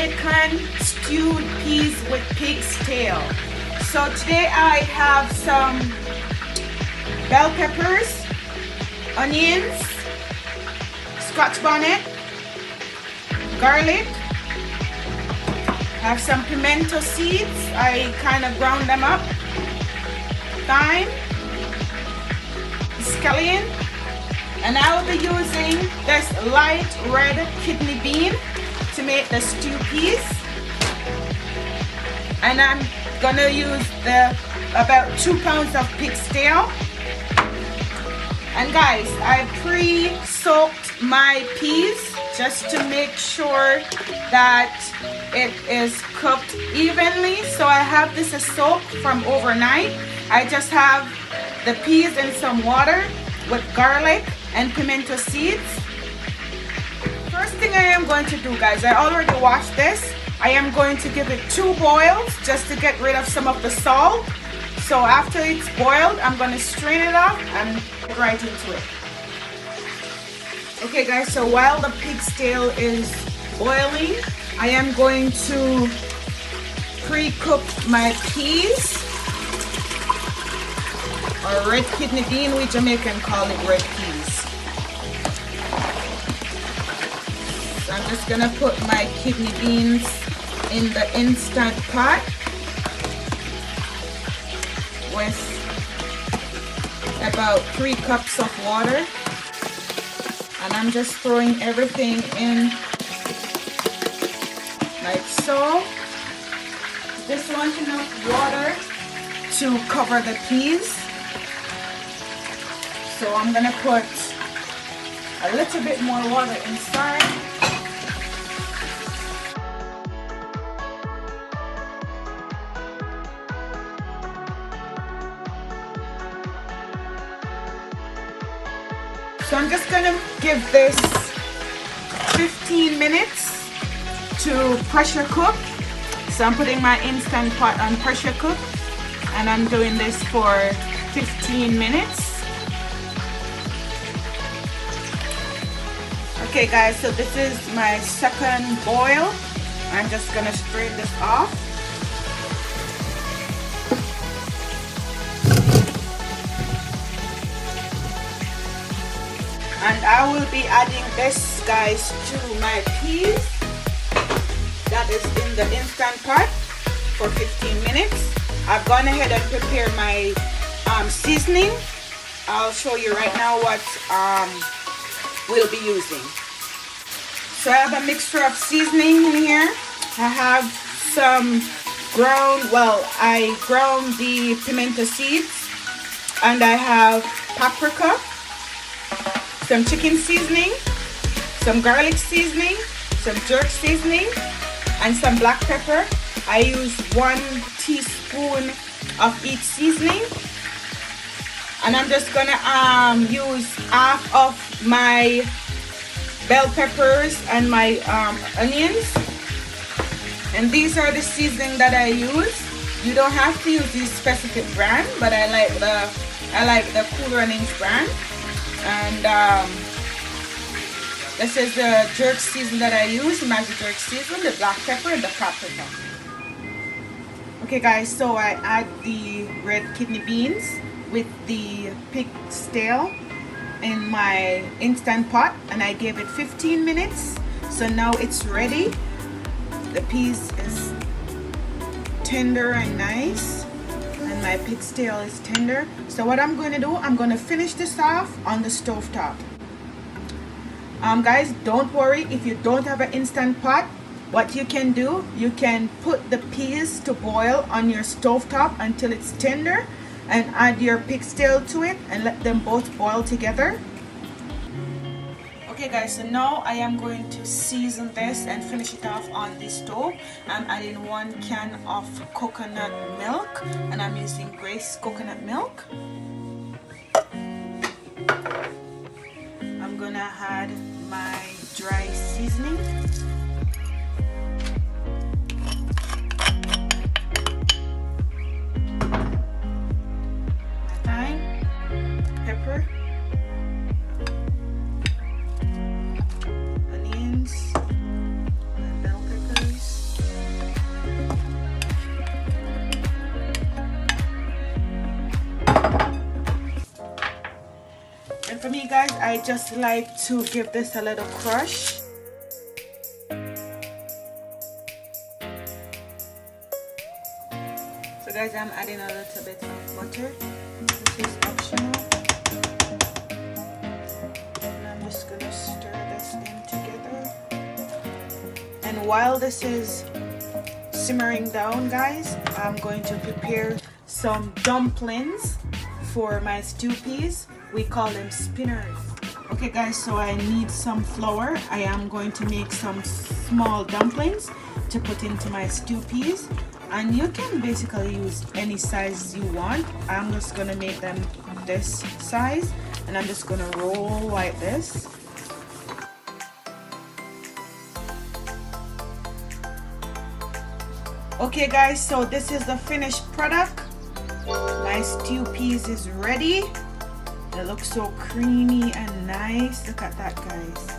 Jamaican stewed peas with pig's tail. So today I have some bell peppers, onions, scotch bonnet, garlic. I have some pimento seeds. I kind of ground them up. Thyme, scallion, and I will be using this light red kidney bean to make the stew peas. And I'm gonna use about 2 pounds of pig's tail. And guys, I pre-soaked my peas just to make sure that it is cooked evenly. So I have this soaked from overnight. I just have the peas in some water with garlic and pimento seeds. First thing I am going to do, guys, I already washed this. I am going to give it 2 boils just to get rid of some of the salt. So after it's boiled, I'm going to strain it off and get right into it. Okay guys, so while the pig's tail is boiling, I am going to pre-cook my peas, or red kidney bean. We Jamaican call it red peas. So I'm just gonna put my kidney beans in the instant pot with about 3 cups of water, and I'm just throwing everything in like so. Just want enough water to cover the peas. So I'm gonna put a little bit more water inside. So I'm just gonna give this 15 minutes to pressure cook. So I'm putting my Instant Pot on pressure cook, and I'm doing this for 15 minutes. Okay guys, so this is my second boil. I'm just gonna strain this off. And I will be adding this, guys, to my peas that is in the Instant Pot for 15 minutes. I've gone ahead and prepared my seasoning. I'll show you right now what we'll be using. So I have a mixture of seasoning in here. I have some I ground the pimento seeds, and I have paprika, some chicken seasoning, some garlic seasoning, some jerk seasoning, and some black pepper. I use 1 teaspoon of each seasoning. And I'm just gonna use half of my bell peppers and my onions. And these are the seasoning that I use. You don't have to use this specific brand, but I like the Cool Runnings brand. And this is the jerk season that I use, Magic Jerk season, the black pepper and the paprika. Okay guys, so I add the red kidney beans with the pig's tail in my Instant Pot, and I gave it 15 minutes. So now it's ready. The peas is tender and nice, and my pig's tail is tender. So what I'm going to do, I'm going to finish this off on the stove top. Guys, don't worry if you don't have an Instant Pot. What you can do, you can put the peas to boil on your stove top until it's tender, and add your pig's tail to it and let them both boil together. Okay guys, so now I am going to season this and finish it off on the stove. I'm adding 1 can of coconut milk, and I'm using Grace coconut milk. I'm gonna add my dry seasoning. Onions, bell peppers, guys, I just like to give this a little crush. So guys, I'm adding a little bit of butter. This is optional. And I'm just gonna stir this in together. And while this is simmering down, guys, I'm going to prepare some dumplings for my stew peas. We call them spinners. Okay guys, so I need some flour. I am going to make some small dumplings to put into my stew peas, and you can basically use any size you want. I'm just gonna make them this size, and I'm just gonna roll like this. Okay guys, so this is the finished product. My stew peas is ready. It looks so creamy and nice. Look at that, guys.